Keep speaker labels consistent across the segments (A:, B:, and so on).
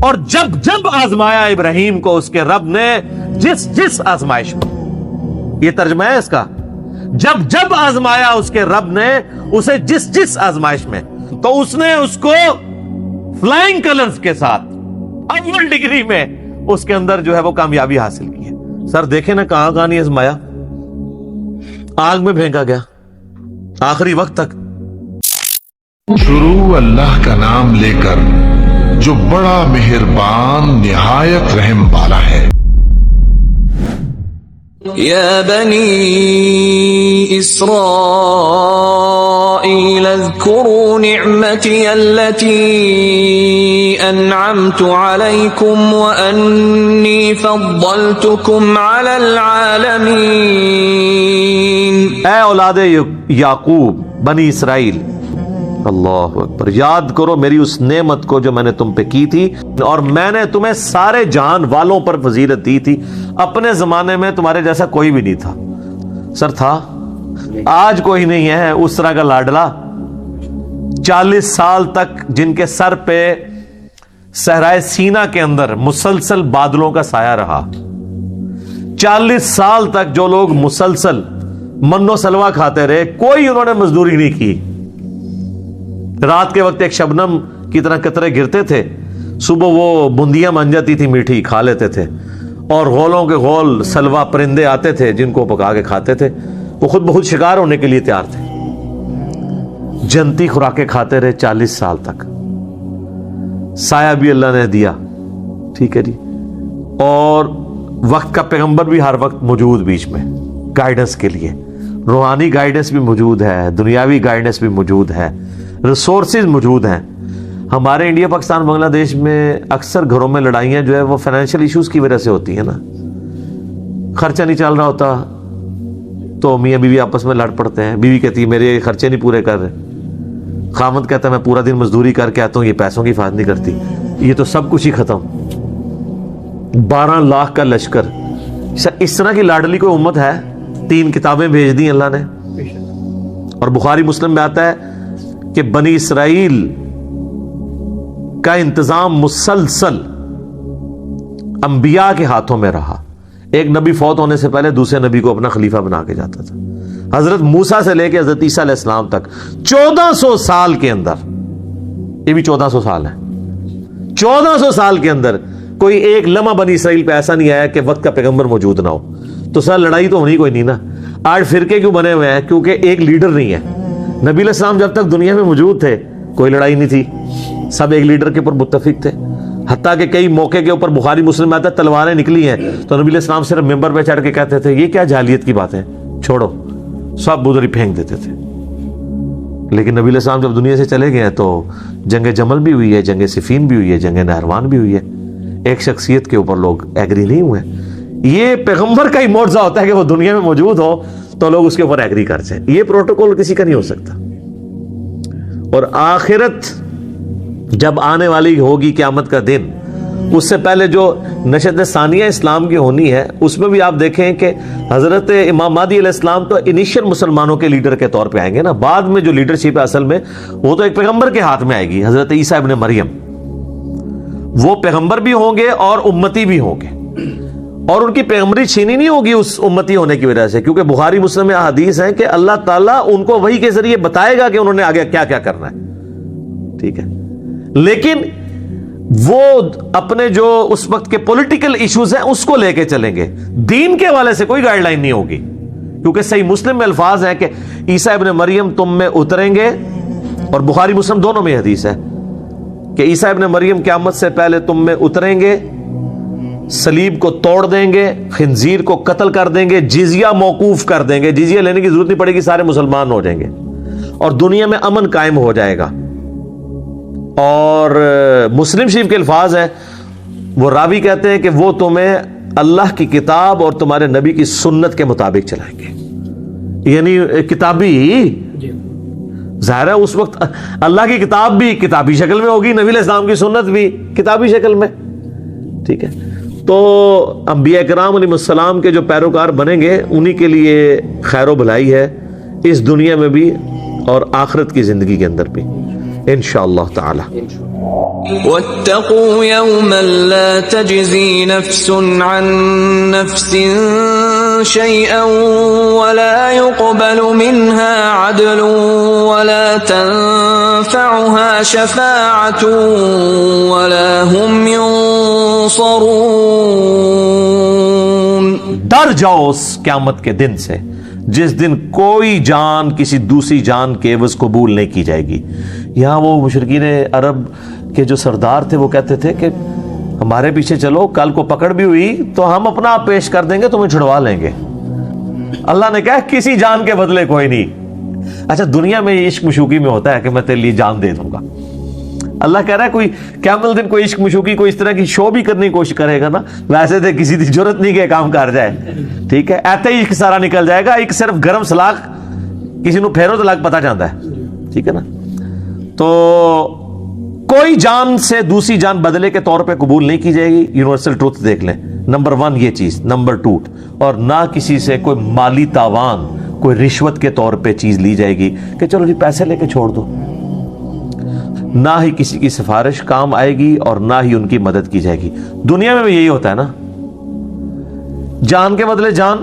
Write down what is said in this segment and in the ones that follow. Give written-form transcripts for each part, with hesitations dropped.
A: اور جب جب آزمایا ابراہیم کو اس کے رب نے جس جس آزمائش میں، یہ ترجمہ ہے اس کا، جب جب آزمایا اس کے رب نے اسے جس جس آزمائش میں، تو اس نے اس کو فلائنگ کلرز کے ساتھ اول ڈگری میں اس کے اندر جو ہے وہ کامیابی حاصل کی ہے۔ سر دیکھیں نا کہاں کہاں نہیں آزمایا، آگ میں پھینکا گیا آخری وقت تک۔
B: شروع اللہ کا نام لے کر جو بڑا مہربان نہایت رحم والا ہے۔
C: يا بني إسرائيل اذكروا نعمتي التي أنعمت عليكم وأني فضلتكم على العالمين۔
A: اے اولاد یعقوب بنی اسرائیل، اللہ اکبر، یاد کرو میری اس نعمت کو جو میں نے تم پہ کی تھی، اور میں نے تمہیں سارے جہان والوں پر فضیلت دی تھی۔ اپنے زمانے میں تمہارے جیسا کوئی بھی نہیں تھا، سر تھا، آج کوئی نہیں ہے اس طرح کا لاڈلا۔ 40 سال تک جن کے سر پہ صحرائے سینا کے اندر مسلسل بادلوں کا سایہ رہا، 40 سال تک جو لوگ مسلسل من و سلوہ کھاتے رہے، کوئی انہوں نے مزدوری نہیں کی۔ رات کے وقت ایک شبنم کی طرح قطرے گرتے تھے، صبح وہ بندیاں بن جاتی تھی، میٹھی کھا لیتے تھے، اور غولوں کے غول سلوا پرندے آتے تھے جن کو پکا کے کھاتے تھے، وہ خود بخود شکار ہونے کے لیے تیار تھے۔ جنتی خوراکیں کھاتے رہے 40 سال تک، سایہ بھی اللہ نے دیا، ٹھیک ہے جی، اور وقت کا پیغمبر بھی ہر وقت موجود بیچ میں گائیڈنس کے لیے، روحانی گائیڈنس بھی موجود ہے، دنیاوی گائیڈنس بھی موجود ہے، ریسورسز موجود ہیں۔ ہمارے انڈیا پاکستان بنگلہ دیش میں اکثر گھروں میں لڑائیاں جو ہے وہ فائنینشیل ایشوز کی وجہ سے ہوتی ہیں نا، خرچہ نہیں چل رہا ہوتا تو میاں بیوی آپس میں لڑ پڑتے ہیں، بیوی کہتی ہے میرے خرچے نہیں پورے کر رہے، خامد کہتا ہے میں پورا دن مزدوری کر کے آتا ہوں، یہ پیسوں کی حفاظت نہیں کرتی، یہ تو سب کچھ ہی ختم۔ 12 لاکھ کا لشکر، اس طرح کی لاڈلی کوئی امت ہے؟ 3 کتابیں بھیج دی اللہ نے، اور بخاری مسلم میں آتا ہے کہ بنی اسرائیل کا انتظام مسلسل انبیاء کے ہاتھوں میں رہا۔ ایک نبی فوت ہونے سے پہلے دوسرے نبی کو اپنا خلیفہ بنا کے جاتا تھا۔ حضرت موسیٰ سے لے کے حضرت عیسیٰ علیہ السلام تک 1400 سال کے اندر، یہ بھی 1400 سال ہے، 1400 سال کے اندر کوئی ایک لمحہ بنی اسرائیل پہ ایسا نہیں آیا کہ وقت کا پیغمبر موجود نہ ہو۔ تو سر لڑائی تو ہونی کوئی نہیں نا۔ آج فرقے کیوں بنے ہوئے ہیں؟ کیونکہ ایک لیڈر نہیں ہے۔ نبی علیہ السلام جب تک دنیا میں موجود تھے کوئی لڑائی نہیں تھی، سب ایک لیڈر کے اوپر متفق تھے، حتیٰ کہ کئی موقع کے اوپر بخاری مسلم میں آتا ہے تلواریں نکلی ہیں تو نبی علیہ السلام صرف ممبر پہ چڑھ کے کہتے تھے یہ کیا جاہلیت کی باتیں، چھوڑو، سب ادھر ہی پھینک دیتے تھے۔ لیکن نبی علیہ السلام جب دنیا سے چلے گئے ہیں تو جنگ جمل بھی ہوئی ہے، جنگ صفین بھی ہوئی ہے، جنگ نہروان بھی ہوئی ہے، ایک شخصیت کے اوپر لوگ ایگری نہیں ہوئے۔ یہ پیغمبر کا ہی معجزہ ہوتا ہے کہ وہ دنیا میں موجود ہو تو لوگ اس کے اوپر ایگری کر جائیں، یہ پروٹوکول کسی کا نہیں ہو سکتا۔ اور آخرت جب آنے والی ہوگی قیامت کا دن، اس سے پہلے جو نشست ثانیہ اسلام کی ہونی ہے اس میں بھی آپ دیکھیں کہ حضرت امام مہدی علیہ السلام تو انیشل مسلمانوں کے لیڈر کے طور پہ آئیں گے نا، بعد میں جو لیڈرشپ ہے اصل میں وہ تو ایک پیغمبر کے ہاتھ میں آئے گی، حضرت عیسیٰ ابن مریم، وہ پیغمبر بھی ہوں گے اور امتی بھی ہوں گے، اور ان کی پیغمبری چھینی نہیں ہوگی اس امتی ہونے کی وجہ سے، کیونکہ بخاری مسلم میں حدیث ہے کہ اللہ تعالیٰ ان کو وحی کے ذریعے بتائے گا کہ انہوں نے آگے کیا کیا کرنا ہے، ٹھیک ہے، لیکن وہ اپنے جو اس وقت کے پولیٹیکل ایشوز ہیں اس کو لے کے چلیں گے، دین کے حوالے سے کوئی گائیڈ لائن نہیں ہوگی، کیونکہ صحیح مسلم میں الفاظ ہیں کہ عیسیٰ ابن مریم تم میں اتریں گے، اور بخاری مسلم دونوں میں حدیث ہے کہ عیسیٰ ابن مریم قیامت سے پہلے تم میں اتریں گے، صلیب کو توڑ دیں گے، خنزیر کو قتل کر دیں گے، جزیہ موقوف کر دیں گے، جزیہ لینے کی ضرورت نہیں پڑے گی، سارے مسلمان ہو جائیں گے اور دنیا میں امن قائم ہو جائے گا۔ اور مسلم شریف کے الفاظ ہیں، وہ راوی کہتے ہیں کہ وہ تمہیں اللہ کی کتاب اور تمہارے نبی کی سنت کے مطابق چلائیں گے، یعنی کتابی، ظاہر ہے اس وقت اللہ کی کتاب بھی کتابی شکل میں ہوگی، نبی علیہ السلام کی سنت بھی کتابی شکل میں، ٹھیک ہے۔ تو انبیاء کرام علیہ السلام کے جو پیروکار بنیں گے انہی کے لیے خیر و بھلائی ہے اس دنیا میں بھی اور آخرت کی زندگی کے اندر بھی۔ انشاءاللہ تعالی.
C: واتقوا يوما لا تجزي نفس عن نفس شيئا ولا يقبل منها عدل ولا تنفعها شفاعة ولا هم ينصرون.
A: ڈر جاؤ اس قیامت کے دن سے جس دن کوئی جان کسی دوسری جان کے عوض قبول نہیں کی جائے گی. یہاں وہ مشرکین عرب کے جو سردار تھے وہ کہتے تھے کہ ہمارے پیچھے چلو، کل کو پکڑ بھی ہوئی تو ہم اپنا آپ پیش کر دیں گے، تمہیں چھڑوا لیں گے. اللہ نے کہا کسی جان کے بدلے کوئی نہیں. اچھا دنیا میں عشق مشوقی میں ہوتا ہے کہ میں تیرے لیے جان دے دوں گا. اللہ کہہ رہا ہے کوئی قیامت دن کوئی عشق مشوقی کوئی اس طرح کی شو بھی کرنے کی کوشش کرے گا نا، ویسے تو کسی کی ضرورت نہیں کہ کام کر جائے، ٹھیک ہے، ایسے ہی عشق سارا نکل جائے گا. ایک صرف گرم سلاخ کسی نو پھیرو تو لگ پتہ جاتا ہے، ٹھیک ہے نا. تو کوئی جان سے دوسری جان بدلے کے طور پہ قبول نہیں کی جائے گی. یونیورسل ٹروتھ دیکھ لیں. نمبر 1 یہ چیز. نمبر 2، اور نہ کسی سے کوئی مالی تاوان، کوئی رشوت کے طور پہ چیز لی جائے گی کہ چلو جی پیسے لے کے چھوڑ دو. نہ ہی کسی کی سفارش کام آئے گی اور نہ ہی ان کی مدد کی جائے گی. دنیا میں بھی یہی ہوتا ہے نا، جان کے بدلے جان.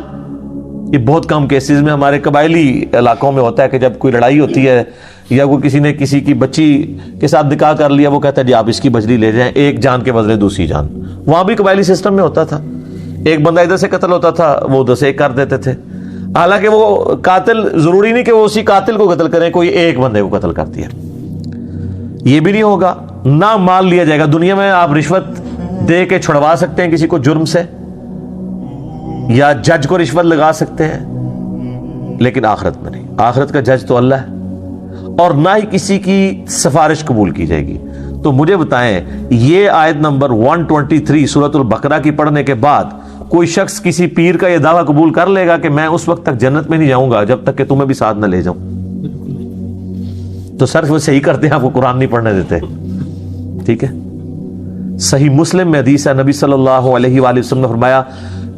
A: یہ بہت کم کیسز میں ہمارے قبائلی علاقوں میں ہوتا ہے کہ جب کوئی لڑائی ہوتی ہے یا کوئی کسی نے کسی کی بچی کے ساتھ نکاح کر لیا، وہ کہتا ہے جی آپ اس کی بجلی لے جائیں، ایک جان کے بدلے دوسری جان. وہاں بھی قبائلی سسٹم میں ہوتا تھا، ایک بندہ ادھر سے قتل ہوتا تھا، وہ ادھر سے ایک کر دیتے تھے. حالانکہ وہ قاتل ضروری نہیں کہ وہ اسی قاتل کو قتل کریں، کوئی ایک بندے کو قتل کرتی ہے. یہ بھی نہیں ہوگا. نہ مال لیا جائے گا. دنیا میں آپ رشوت دے کے چھڑوا سکتے ہیں کسی کو جرم سے، یا جج کو رشوت لگا سکتے ہیں، لیکن آخرت میں نہیں. آخرت کا جج تو اللہ ہے. اور نہ ہی کسی کی سفارش قبول کی جائے گی. تو مجھے بتائیں یہ آیت نمبر 123 سورۃ البقرہ کی پڑھنے کے بعد کوئی شخص کسی پیر کا یہ دعویٰ قبول کر لے گا کہ میں اس وقت تک جنت میں نہیں جاؤں گا جب تک کہ تمہیں بھی ساتھ نہ لے جاؤں؟ تو صرف وہ صحیح کرتے ہیں، آپ کو قرآن نہیں پڑھنے دیتے، ٹھیک ہے. صحیح مسلم میں حدیث ہے، نبی صلی اللہ علیہ وآلہ وسلم نے فرمایا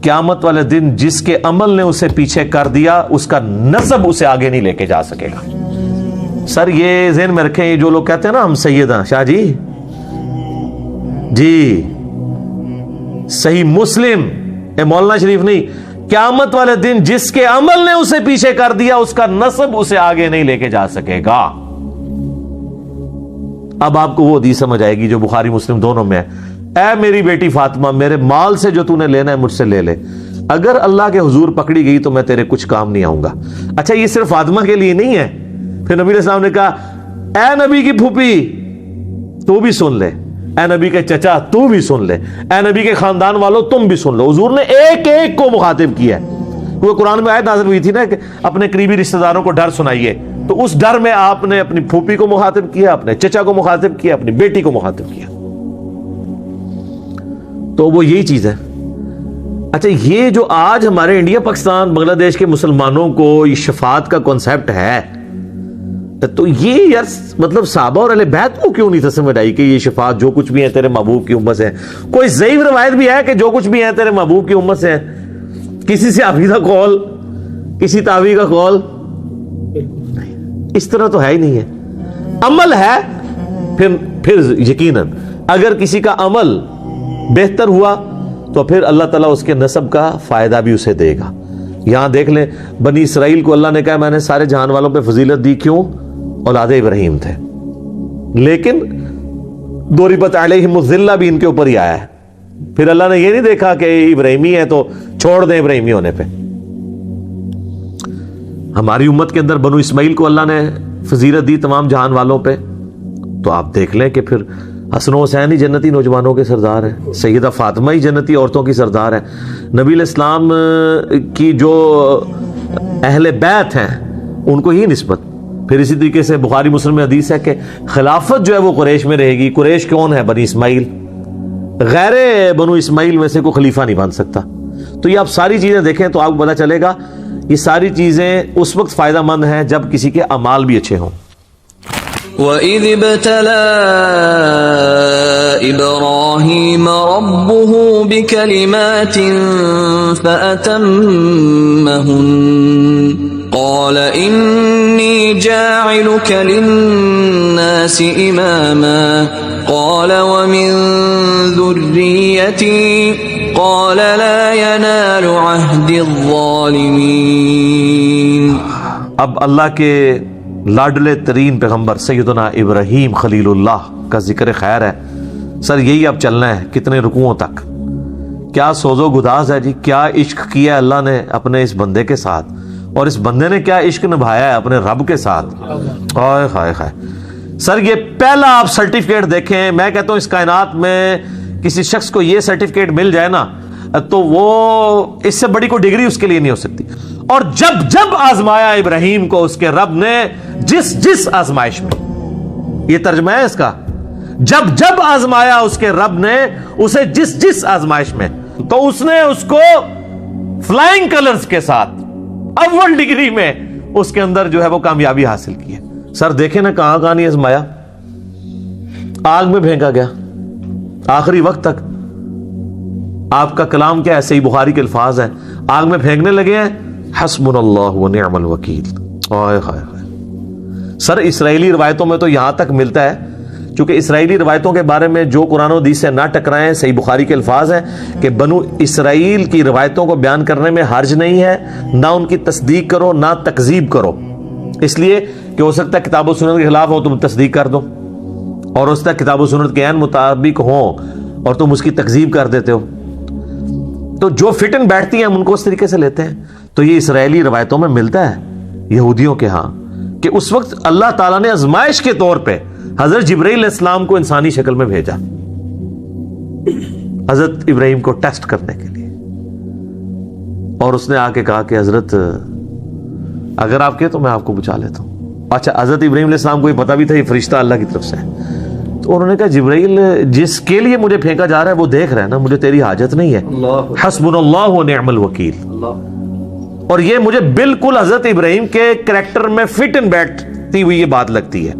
A: قیامت والے دن جس کے عمل نے اسے پیچھے کر دیا اس کا نسب اسے آگے نہیں لے کے جا سکے گا. سر یہ ذہن میں رکھیں، یہ جو لوگ کہتے ہیں نا ہم سید ہیں، شاہ جی صحیح مسلم، اے مولانا شریف نہیں، قیامت والے دن جس کے عمل نے اسے پیچھے کر دیا اس کا نسب اسے آگے نہیں لے کے جا سکے گا. اب آپ کو وہ حدیث سمجھ آئے گی جو بخاری مسلم دونوں میں ہے. اے میری بیٹی فاطمہ، میرے مال سے جو تو نے لینا ہے مجھ سے لے لے، اگر اللہ کے حضور پکڑی گئی تو میں تیرے کچھ کام نہیں آؤں گا. اچھا یہ صرف فاطمہ کے لیے نہیں ہے. پھر نبی علیہ السلام نے کہا اے نبی کی پھوپھی تو بھی سن لے، اے نبی کے چچا تو بھی سن لے، اے نبی کے خاندان والوں تم بھی سن لو. حضور نے ایک ایک کو مخاطب کیا ہے. وہ قرآن میں آیت نازل ہوئی تھی نا کہ اپنے قریبی رشتہ داروں کو ڈر سنائیے، تو اس ڈر میں آپ نے اپنی پھوپھی کو مخاطب کیا، اپنے چچا کو مخاطب کیا، اپنی بیٹی کو مخاطب کیا. تو وہ یہی چیز ہے. اچھا یہ جو آج ہمارے انڈیا پاکستان بنگلہ دیش کے مسلمانوں کو یہ شفاعت کا کانسیپٹ ہے، تو یہ یار مطلب صحابہ اور اہل بیت کو کیوں نہیں سمجھ آئی کہ یہ شفاعت جو کچھ بھی ہے تیرے محبوب کی امت سے ہے؟ کوئی ضعیف روایت بھی ہے کہ جو کچھ بھی ہے تیرے محبوب کی امت سے ہے؟ کسی صحابی کا قول، کسی تابعی کا قول؟ اس طرح تو ہے ہی نہیں ہے. عمل ہے پھر یقیناً اگر کسی کا عمل بہتر ہوا تو پھر اللہ تعالیٰ اس کے نسب کا فائدہ بھی اسے دے گا. یہاں دیکھ لیں بنی اسرائیل کو اللہ نے کہا میں نے سارے جہان والوں پہ فضیلت دی، کیوں؟ اولاد ابراہیم تھے. لیکن ضربت علیہم الذلہ بھی ان کے اوپر ہی آیا ہے. پھر اللہ نے یہ نہیں دیکھا کہ ابراہیمی ہے تو چھوڑ دیں ابراہیمی ہونے پہ. ہماری امت کے اندر بنو اسماعیل کو اللہ نے فضیلت دی تمام جہان والوں پہ، تو آپ دیکھ لیں کہ پھر حسن و حسین ہی جنتی نوجوانوں کے سردار ہیں، سیدہ فاطمہ ہی جنتی عورتوں کی سردار ہے. نبی علیہ السلام کی جو اہل بیت ہیں ان کو ہی نسبت. پھر اسی طریقے سے بخاری مسلم میں حدیث ہے کہ خلافت جو ہے وہ قریش میں رہے گی. قریش کون ہے؟ بنی اسماعیل. غیر بنو اسماعیل میں سے کوئی خلیفہ نہیں بن سکتا. تو یہ آپ ساری چیزیں دیکھیں تو آپ کو پتا چلے گا یہ ساری چیزیں اس وقت فائدہ مند ہیں جب کسی کے اعمال بھی اچھے ہوں.
C: وَإِذِ ابْتَلَى إِبْرَاهِيمَ رَبُّهُ بِكَلِمَاتٍ فَأَتَمَّهُنَّ قال إني جاعلك للناس إماما قال ومن ذريتي قال لا ينال عهد الظالمين.
A: اب اللہ کے لاڈلے ترین پیغمبر سیدنا ابراہیم خلیل اللہ کا ذکر خیر ہے. سر یہی اب چلنا ہے کتنے رکوعوں تک. کیا سوز و گداز ہے جی, کیا عشق کیا اللہ نے اپنے اس بندے کے ساتھ, اور اس بندے نے کیا عشق نبھایا ہے اپنے رب کے ساتھ. ہائے ہائے ہائے. سر یہ پہلا آپ سرٹیفکیٹ دیکھیں, میں کہتا ہوں اس کائنات میں کسی شخص کو یہ سرٹیفکیٹ مل جائے نا تو وہ اس سے بڑی کوئی ڈگری اس کے لیے نہیں ہو سکتی. اور جب جب آزمایا ابراہیم کو اس کے رب نے جس آزمائش میں, یہ ترجمہ ہے اس کا, جب جب آزمایا اس کے رب نے اسے جس آزمائش میں, تو اس نے اس کو فلائنگ کلرز کے ساتھ اول ڈگری میں اس کے اندر جو ہے وہ کامیابی حاصل کی ہے. سر دیکھیں نا کہاں نہیں آزمایا, آگ میں پھینکا گیا آخری وقت تک. آپ کا کلام کیا ہے, صحیح بخاری کے الفاظ ہیں, آگ میں پھینکنے لگے ہیں حسبنا اللہ ونعم الوکیل. سر اسرائیلی روایتوں میں تو یہاں تک ملتا ہے, چونکہ اسرائیلی روایتوں کے بارے میں جو قرآن و حدیث سے نہ ٹکرائیں, صحیح بخاری کے الفاظ ہیں کہ بنو اسرائیل کی روایتوں کو بیان کرنے میں حرج نہیں ہے, نہ ان کی تصدیق کرو نہ تکذیب کرو, اس لیے کہ ہو سکتا ہے کتاب و سنت کے خلاف ہو تم تصدیق کر دو, اور ہو سکتا ہے کتاب و سنت کے عین مطابق ہوں اور تم اس کی تکذیب کر دیتے ہو. تو جو فٹ ان بیٹھتی ہیں ہم ان کو اس طریقے سے لیتے ہیں. تو یہ اسرائیلی روایتوں میں ملتا ہے یہودیوں کے ہاں کہ اس وقت اللہ تعالیٰ نے آزمائش کے طور پہ حضرت جبرائیل علیہ السلام کو انسانی شکل میں بھیجا حضرت ابراہیم کو ٹیسٹ کرنے کے لیے, اور اس نے آ کے کہا کہ حضرت اگر آپ کے تو میں آپ کو بچا لیتا ہوں. اچھا, حضرت ابراہیم علیہ السلام کو یہ پتا بھی تھا یہ فرشتہ اللہ کی طرف سے ہے, تو انہوں نے کہا جبرائیل جس کے لیے مجھے پھینکا جا رہا ہے وہ دیکھ رہا ہے نا, مجھے تیری حاجت نہیں ہے. حسبنا اللہ ونعم الوکیل. اور یہ مجھے بالکل حضرت ابراہیم کے کریکٹر میں فٹ ان بیٹھتی ہوئی یہ بات لگتی ہے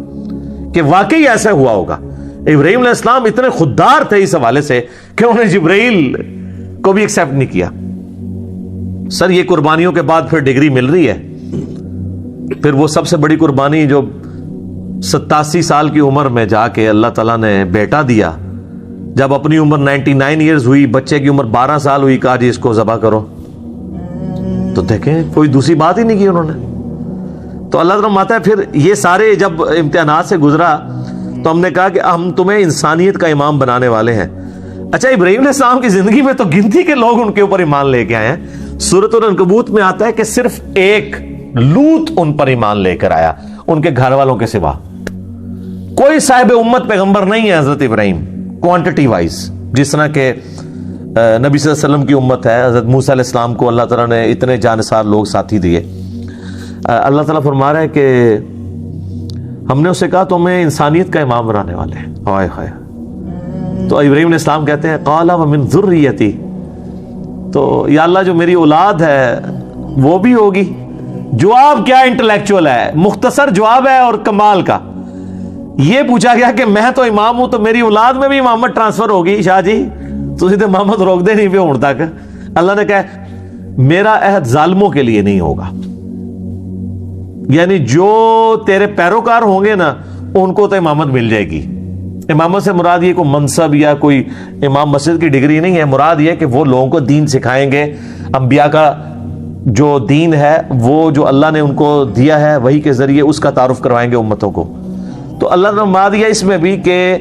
A: کہ واقعی ایسا ہوا ہوگا. ابراہیم علیہ السلام اتنے خوددار تھے اس حوالے سے کہ انہوں نے جبرائیل کو بھی ایکسپٹ نہیں کیا. سر یہ قربانیوں کے بعد پھر ڈگری مل رہی ہے. پھر وہ سب سے بڑی قربانی جو 87 سال کی عمر میں جا کے اللہ تعالیٰ نے بیٹا دیا, جب اپنی عمر 99 ایئرز ہوئی, بچے کی عمر 12 سال ہوئی, کہا جی اس کو ذبح کرو. تو دیکھیں کوئی دوسری بات ہی نہیں کی انہوں نے. تو اللہ تعالیٰ ماتا ہے پھر یہ سارے جب امتحانات سے گزرا تو ہم نے کہا کہ ہم تمہیں انسانیت کا امام بنانے والے ہیں. اچھا, ابراہیم علیہ السلام کی زندگی میں تو گنتی کے لوگ ان کے اوپر ایمان لے کے آئے ہیں. سورۃ العنکبوت میں آتا ہے کہ صرف ایک لوط ان پر ایمان لے کر آیا ان کے گھر والوں کے سوا. کوئی صاحب امت پیغمبر نہیں ہے حضرت ابراہیم کوانٹٹی وائز, جس طرح کہ نبی صلی اللہ علیہ وسلم کی امت ہے. حضرت موسیٰ علیہ السلام کو اللہ تعالیٰ نے اتنے جانثار لوگ ساتھی دیے. اللہ تعالیٰ فرما رہا ہے کہ ہم نے اسے کہا تو ہمیں انسانیت کا امام بنانے والے ہیں. ہائے ہائے. تو ابراہیم علیہ السلام کہتے ہیں قال ومن ذریتی, تو یا اللہ جو میری اولاد ہے وہ بھی ہوگی. جواب کیا انٹلیکچوئل ہے, مختصر جواب ہے اور کمال کا. یہ پوچھا گیا کہ میں تو امام ہوں تو میری اولاد میں بھی امامت ٹرانسفر ہوگی. شاہ جی تسی تے امامت روک دے نہیں پہ ہون تک. اللہ نے کہا میرا عہد ظالموں کے لیے نہیں ہوگا, یعنی جو تیرے پیروکار ہوں گے نا ان کو تو امامت مل جائے گی. امامت سے مراد یہ کوئی منصب یا کوئی امام مسجد کی ڈگری نہیں ہے, مراد یہ کہ وہ لوگوں کو دین سکھائیں گے. انبیاء کا جو دین ہے وہ جو اللہ نے ان کو دیا ہے وہی کے ذریعے اس کا تعارف کروائیں گے امتوں کو. تو اللہ نے فرما دیا اس میں بھی کہ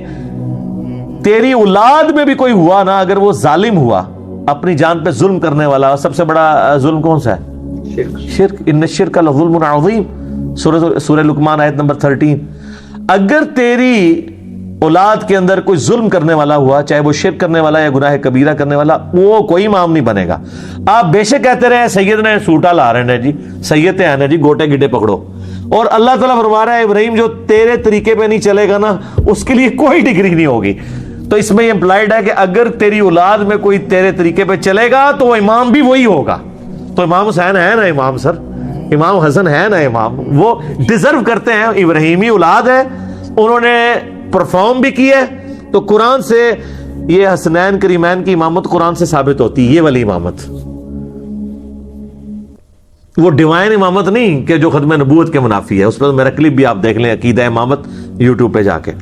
A: تیری اولاد میں بھی کوئی ہوا نا, اگر وہ ظالم ہوا, اپنی جان پہ ظلم کرنے والا, سب سے بڑا ظلم کون سا ہے؟ شرک. ان الشرک لظلم عظیم, سورہ لقمان آیت نمبر 13. اگر تیری اولاد کے اندر کوئی ظلم کرنے والا ہوا, چاہے وہ شرک کرنے والا یا گناہ کبیرہ کرنے والا, وہ کوئی امام نہیں بنے گا. آپ بے شک کہتے رہے سید نے سوٹا لا رہے ہیں جی, سید ہیں جی, گوٹے گڈے پکڑو. اور اللہ تعالیٰ فرما رہا ہے ابراہیم جو تیرے طریقے پہ نہیں چلے گا نا اس کے لیے کوئی ڈگری نہیں ہوگی. تو اس میں یہ امپلائڈ ہے کہ اگر تیری اولاد میں کوئی تیرے طریقے پہ چلے گا تو وہ امام بھی وہی ہوگا. تو امام حسین ہے نا امام, سر امام حسن ہے نا امام, وہ ڈیزرو کرتے ہیں, ابراہیمی اولاد ہے, انہوں نے پرفارم بھی کی ہے. تو قرآن سے یہ حسنین کریمین کی امامت قرآن سے ثابت ہوتی ہے, یہ والی امامت. وہ ڈیوائن امامت نہیں کہ جو ختم نبوت کے منافی ہے، اس پر میرا کلپ بھی آپ دیکھ لیں، عقیدہ امامت یوٹیوب پہ جا کے.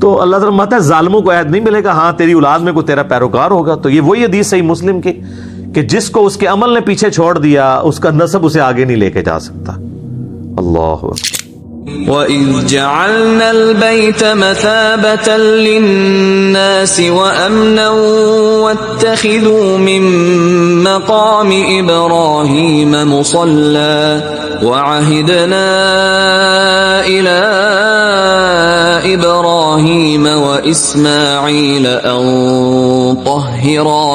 A: تو اللہ تعالیٰ ماتا ہے ظالموں کو عہد نہیں ملے گا ہاں تیری اولاد میں کوئی تیرا پیروکار ہوگا. تو یہ وہی حدیث صحیح مسلم کی کہ جس کو اس کے عمل نے پیچھے چھوڑ دیا اس کا نسب اسے آگے نہیں لے کے جا سکتا. اللہ اکبر.
C: وَإِذْ جَعَلْنَا الْبَيْتَ مَثَابَةً لِلنَّاسِ وَأَمْنًا وَاتَّخِذُوا مِن مَّقَامِ إِبْرَاهِيمَ مُصَلًّى وَعَهِدْنَا إِلَىٰ إِبْرَاهِيمَ وَإِسْمَاعِيلَ أَن طَهِّرَا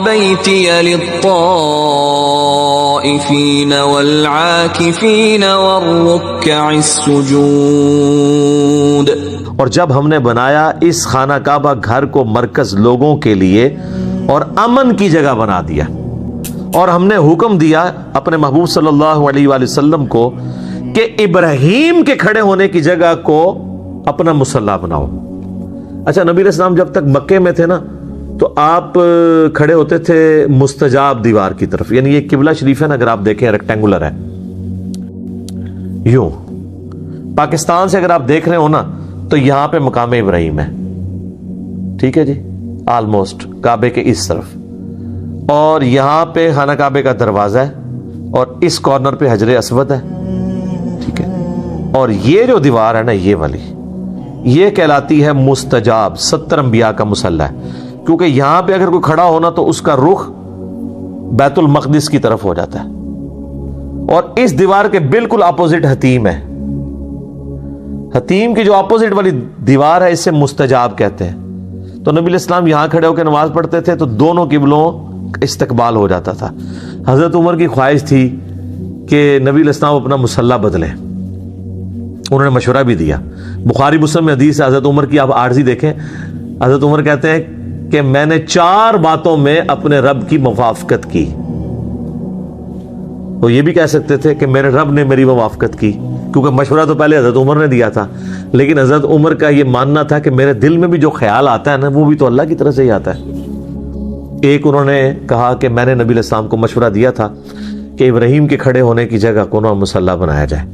C: بَيْتِيَ لِلطَّائِفِينَ والعاكفين والركع السجود.
A: اور جب ہم نے بنایا اس خانہ کعبہ گھر کو مرکز لوگوں کے لیے اور امن کی جگہ بنا دیا، اور ہم نے حکم دیا اپنے محبوب صلی اللہ علیہ وآلہ وسلم کو کہ ابراہیم کے کھڑے ہونے کی جگہ کو اپنا مصلی بناؤ. اچھا، نبی علیہ السلام جب تک مکے میں تھے نا تو آپ کھڑے ہوتے تھے مستجاب دیوار کی طرف، یعنی یہ قبلہ شریف ہے نا، اگر آپ دیکھیں ریکٹینگولر ہے یوں. پاکستان سے اگر آپ دیکھ رہے ہو نا تو یہاں پہ مقام ابراہیم ہے، ٹھیک ہے جی، آلموسٹ کعبے کے اس طرف، اور یہاں پہ خانہ کعبے کا دروازہ ہے اور اس کارنر پہ حجر اسود ہے، ٹھیک ہے. اور یہ جو دیوار ہے نا یہ والی، یہ کہلاتی ہے مستجاب، 70 انبیاء کا مصلی ہے، کیونکہ یہاں پہ اگر کوئی کھڑا ہونا تو اس کا رخ بیت المقدس کی طرف ہو جاتا ہے. اور اس دیوار کے بالکل اپوزٹ حتیم ہے، حتیم کی جو اپوزٹ والی دیوار ہے اسے مستجاب کہتے ہیں. تو نبی علیہ السلام یہاں کھڑے ہو کے نماز پڑھتے تھے تو دونوں قبلوں استقبال ہو جاتا تھا. حضرت عمر کی خواہش تھی کہ نبی علیہ السلام اپنا مصلی بدلیں، انہوں نے مشورہ بھی دیا. بخاری مسلم میں حدیث ہے حضرت عمر کی، آپ عارضی دیکھیں. حضرت عمر کہتے ہیں کہ میں نے 4 باتوں میں اپنے رب کی موافقت کی. وہ یہ بھی کہہ سکتے تھے کہ میرے رب نے میری موافقت کی، کیونکہ مشورہ تو پہلے حضرت عمر نے دیا تھا، لیکن حضرت عمر کا یہ ماننا تھا کہ میرے دل میں بھی جو خیال آتا ہے نا وہ بھی تو اللہ کی طرف سے ہی آتا ہے. ایک انہوں نے کہا کہ میں نے نبی علیہ السلام کو مشورہ دیا تھا کہ ابراہیم کے کھڑے ہونے کی جگہ کو نا مصلی بنایا جائے.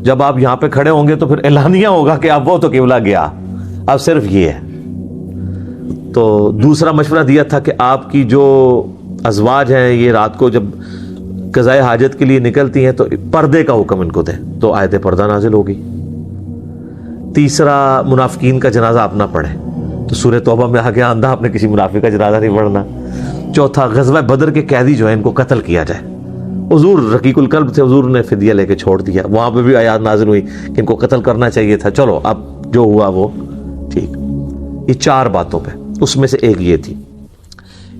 A: جب آپ یہاں پہ کھڑے ہوں گے تو پھر اعلانیہ ہوگا کہ اب وہ تو قبلہ گیا، اب صرف یہ ہے. تو دوسرا مشورہ دیا تھا کہ آپ کی جو ازواج ہیں یہ رات کو جب قضاء حاجت کے لیے نکلتی ہیں تو پردے کا حکم ان کو دیں، تو آیت پردہ نازل ہوگی. تیسرا، منافقین کا جنازہ آپ نہ پڑھیں، تو سورہ توبہ میں آگے آندہ آپ نے کسی منافق کا جنازہ نہیں پڑھنا. چوتھا، غزوہ بدر کے قیدی جو ہیں ان کو قتل کیا جائے. حضور رقیق القلب تھے، حضور نے فدیہ لے کے چھوڑ دیا، وہاں پہ بھی آیات نازل ہوئی کہ ان کو قتل کرنا چاہیے تھا، چلو اب جو ہوا وہ ٹھیک. یہ 4 باتوں پہ، اس میں سے ایک یہ تھی.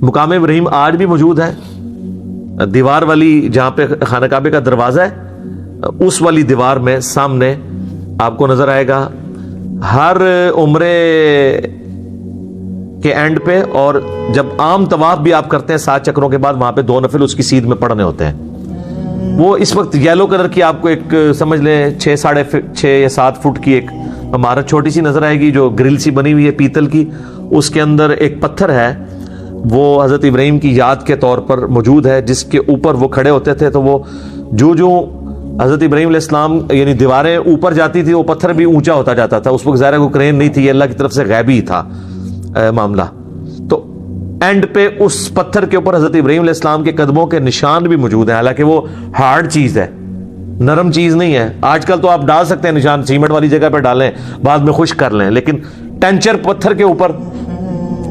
A: مقام ابراہیم آج بھی موجود ہے، دیوار والی جہاں پہ خانہ کعبے کا دروازہ ہے اس والی دیوار میں سامنے آپ کو نظر آئے گا ہر عمرے کے اینڈ پہ، اور جب عام طواف بھی آپ کرتے ہیں 7 چکروں کے بعد وہاں پہ 2 نفل اس کی سیدھ میں پڑھنے ہوتے ہیں. وہ اس وقت یلو کلر کی آپ کو ایک سمجھ لیں 6 یا 7 فٹ کی ایک عمارت چھوٹی سی نظر آئے گی جو گرل سی بنی ہوئی ہے پیتل کی. اس کے اندر ایک پتھر ہے، وہ حضرت ابراہیم کی یاد کے طور پر موجود ہے، جس کے اوپر وہ کھڑے ہوتے تھے تو وہ جو حضرت ابراہیم علیہ السلام یعنی دیواریں اوپر جاتی تھی وہ پتھر بھی اونچا ہوتا جاتا تھا. اس وقت ظاہر کوئی کرین نہیں تھی، یہ اللہ کی طرف سے غیبی تھا معاملہ. تو اینڈ پہ اس پتھر کے اوپر حضرت ابراہیم علیہ السلام کے قدموں کے نشان بھی موجود ہیں، حالانکہ وہ ہارڈ چیز ہے، نرم چیز نہیں ہے. آج کل تو آپ ڈال سکتے ہیں نشان، سیمنٹ والی جگہ پہ ڈالیں بعد میں خشک کر لیں، لیکن ٹینچر پتھر کے اوپر،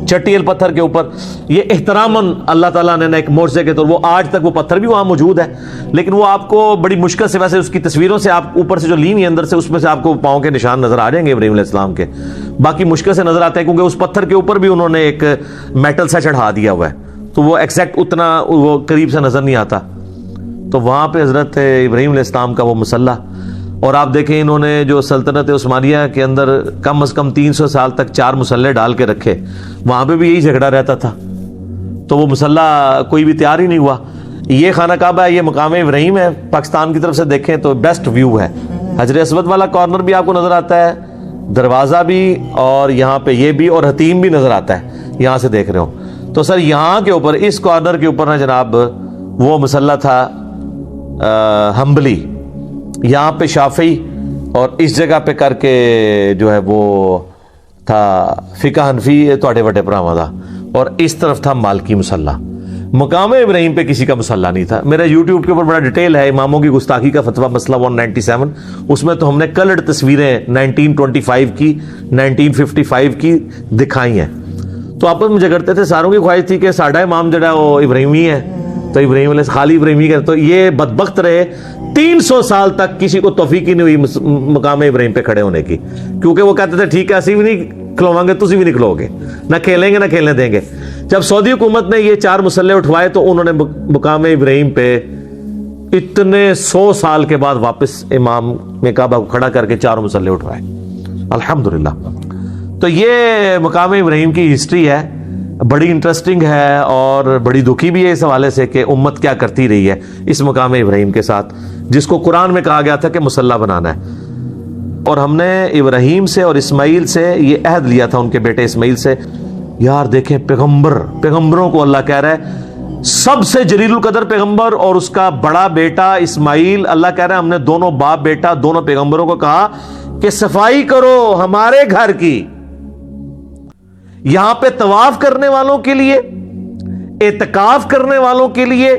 A: چٹیل پتھر کے اوپر یہ احتراماً اللہ تعالیٰ نے ایک معجزے کے طور، وہ آج تک وہ پتھر بھی وہاں موجود ہے، لیکن وہ آپ کو بڑی مشکل سے، ویسے اس کی تصویروں سے آپ اوپر سے جو لی ہوئی اندر سے اس میں سے آپ کو پاؤں کے نشان نظر آ جائیں گے ابراہیم علیہ السلام کے، باقی مشکل سے نظر آتے ہیں کیونکہ اس پتھر کے اوپر بھی انہوں نے ایک میٹل سا چڑھا دیا ہوا ہے تو وہ ایکزیکٹ اتنا وہ قریب سے نظر نہیں آتا. تو وہاں پہ حضرت ابراہیم علیہ السلام کا وہ مصلی. اور آپ دیکھیں انہوں نے جو سلطنت عثمانیہ کے اندر کم از کم 300 سال تک 4 مصلے ڈال کے رکھے، وہاں پہ بھی یہی جھگڑا رہتا تھا، تو وہ مصلی کوئی بھی تیار ہی نہیں ہوا. یہ خانہ کعبہ ہے، یہ مقام ابراہیم ہے، پاکستان کی طرف سے دیکھیں تو بیسٹ ویو ہے. حجر اسود والا کارنر بھی آپ کو نظر آتا ہے، دروازہ بھی، اور یہاں پہ یہ بھی، اور حتیم بھی نظر آتا ہے یہاں سے دیکھ رہے ہو. تو سر یہاں کے اوپر اس کارنر کے اوپر نا جناب وہ مسلح تھا حنبلی، یہاں پہ شافعی، اور اس جگہ پہ کر کے جو ہے وہ تھا فقہ حنفی توڑے وڈے پراواں دا، اور اس طرف تھا مالکی مسلح۔ مقام ابراہیم پہ کسی کا مسلح نہیں تھا۔ میرا یوٹیوب کے اوپر بڑا ڈیٹیل ہے اماموں کی گستاخی کا فتویٰ مسئلہ 197، اس میں تو ہم نے کلرڈ تصویریں 1925 کی 1955 کی دکھائی ہیں۔ تو آپس میں جھگڑتے تھے، ساروں کی خواہش تھی کہ ساڈا امام جڑا ہے وہ ابراہیمی ہے، تو ابراہیم علیہ خالی ابراہیمی کا، تو یہ بدبخت رہے 300 سال تک کسی کو توفیق ہی نہیں ہوئی مقام ابراہیم پہ کھڑے ہونے کی، کیونکہ وہ کہتے تھے ٹھیک ہے اسی بھی نہیں کھلواؤں گے، تسی بھی نہیں کھلو گے، نہ کھیلیں گے نہ کھیلنے دیں گے۔ جب سعودی حکومت نے یہ 4 مسلح اٹھوائے تو انہوں نے مقام ابراہیم پہ اتنے 100 سال کے بعد واپس امام میں کعبہ کو کھڑا کر کے 4 مسلح اٹھوائے، الحمدللہ۔ تو یہ مقام ابراہیم کی ہسٹری ہے، بڑی انٹرسٹنگ ہے اور بڑی دکھی بھی ہے اس حوالے سے کہ امت کیا کرتی رہی ہے اس مقام ابراہیم کے ساتھ، جس کو قرآن میں کہا گیا تھا کہ مسلح بنانا ہے۔ اور ہم نے ابراہیم سے اور اسماعیل سے یہ عہد لیا تھا، ان کے بیٹے اسماعیل سے۔ یار دیکھیں پیغمبروں کو اللہ کہہ رہا ہے سب سے جلیل القدر پیغمبر اور اس کا بڑا بیٹا اسماعیل، اللہ کہہ رہا ہے ہم نے دونوں باپ بیٹا دونوں پیغمبروں کو کہا کہ صفائی کرو ہمارے گھر کی، یہاں پہ طواف کرنے والوں کے لیے، اعتکاف کرنے والوں کے لیے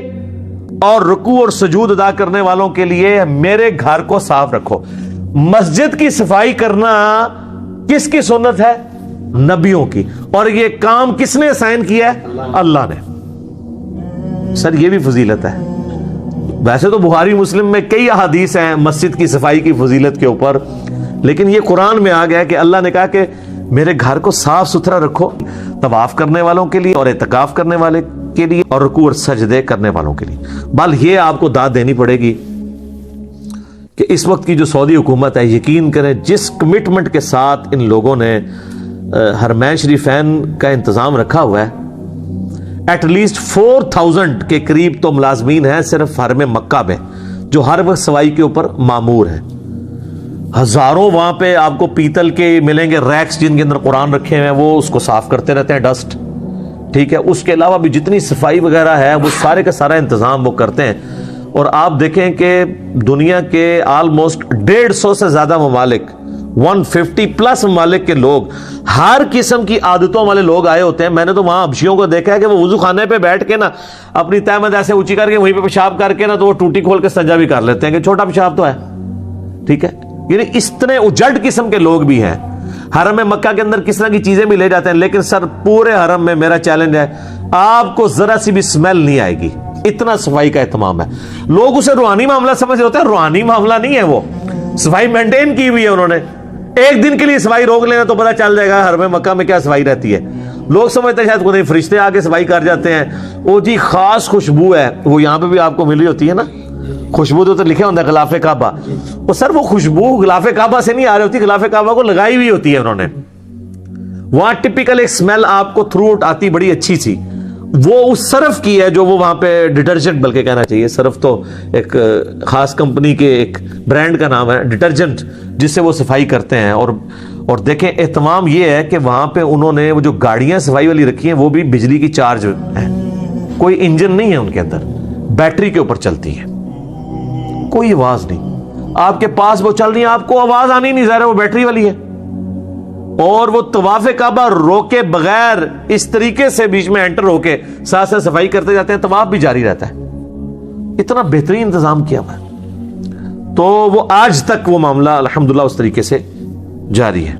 A: اور رکوع اور سجود ادا کرنے والوں کے لیے میرے گھر کو صاف رکھو۔ مسجد کی صفائی کرنا کس کی سنت ہے؟ نبیوں کی، اور یہ کام کس نے اسائن کیا ہے؟ اللہ نے۔ سر یہ بھی فضیلت ہے، ویسے تو بخاری مسلم میں کئی احادیث ہیں مسجد کی صفائی کی فضیلت کے اوپر، لیکن یہ قرآن میں آ گیا کہ اللہ نے کہا کہ میرے گھر کو صاف ستھرا رکھو، طواف کرنے والوں کے لیے اور اعتکاف کرنے والے کے لیے اور رکوع اور سجدے کرنے والوں کے لیے۔ بل یہ آپ کو داد دینی پڑے گی کہ اس وقت کی جو سعودی حکومت ہے، یقین کریں جس کمٹمنٹ کے ساتھ ان لوگوں نے حرمین شریفین کا انتظام رکھا ہوا ہے، ایٹ لیسٹ 4000 کے قریب تو ملازمین ہیں صرف حرم مکہ میں جو ہر وقت صفائی کے اوپر مامور ہیں۔ ہزاروں وہاں پہ آپ کو پیتل کے ملیں گے ریکس جن کے اندر قرآن رکھے ہوئے ہیں، وہ اس کو صاف کرتے رہتے ہیں، ڈسٹ، ٹھیک ہے۔ اس کے علاوہ بھی جتنی صفائی وغیرہ ہے وہ سارے کا سارا انتظام وہ کرتے ہیں۔ اور آپ دیکھیں کہ دنیا کے آلموسٹ 150 سے زیادہ ممالک، 150+ ممالک کے لوگ، ہر قسم کی عادتوں والے لوگ آئے ہوتے ہیں۔ میں نے تو وہاں حبشیوں کو دیکھا ہے کہ وہ وضو خانے پہ بیٹھ کے نا اپنی تہمت ایسے اونچی کر کے وہیں پہ پیشاب کر کے نا تو وہ ٹوٹی کھول کے سجا بھی کر لیتے ہیں کہ چھوٹا پیشاب تو ہے، ٹھیک ہے۔ یعنی اس طرح اجڑ قسم کے لوگ بھی ہیں۔ حرم مکہ کے اندر کس طرح کی چیزیں بھی لے جاتے ہیں، لیکن سر پورے حرم میں میرا چیلنج ہے آپ کو ذرا سی بھی سمیل نہیں آئے گی، اتنا صفائی کا اہتمام ہے۔ لوگ اسے روحانی معاملہ سمجھ رہے ہوتے ہیں، روحانی معاملہ نہیں ہے، وہ صفائی مینٹین کی ہوئی ہے انہوں نے۔ ایک دن کے لیے صفائی روک لینا تو پتہ چل جائے گا حرم مکہ میں کیا صفائی رہتی ہے۔ لوگ سمجھتے ہیں شاید کوئی فرشتے آ کے صفائی کر جاتے ہیں، وہ جی خاص خوشبو ہے، وہ یہاں پہ بھی آپ کو ملی ہوتی ہے نا خوشبو، تو لکھے ہوتا ہے غلاف کعبہ، وہ سر وہ خوشبو غلاف کعبہ سے نہیں آ رہی ہوتی، غلاف کعبہ کو لگائی ہوئی ہوتی ہے انہوں نے۔ وہاں ٹپیکل ایک اسمیل آپ کو تھرو آؤٹ آتی بڑی اچھی سی، وہ اس صرف کی ہے جو وہ وہاں پہ ڈٹرجنٹ بلکہ کہنا چاہیے، صرف تو ایک خاص کمپنی کے ایک برانڈ کا نام ہے ڈٹرجنٹ جس سے وہ صفائی کرتے ہیں۔ اور دیکھیں اہتمام یہ ہے کہ وہاں پہ انہوں نے وہ جو گاڑیاں صفائی والی رکھی ہیں وہ بھی بجلی کی چارج ہیں، کوئی انجن نہیں ہے ان کے اندر، بیٹری کے اوپر چلتی ہے، کوئی آواز نہیں، آپ کے پاس وہ چل رہی ہیں آپ کو آواز آنی نہیں، ظاہر ہے وہ بیٹری والی ہے۔ اور وہ طواف کعبہ روکے بغیر اس طریقے سے بیچ میں انٹر ہو کے ساتھ ساتھ صفائی کرتے جاتے ہیں، طواف بھی جاری رہتا ہے، اتنا بہترین انتظام کیا ہوا ہے۔ تو وہ آج تک وہ معاملہ الحمدللہ اس طریقے سے جاری ہے۔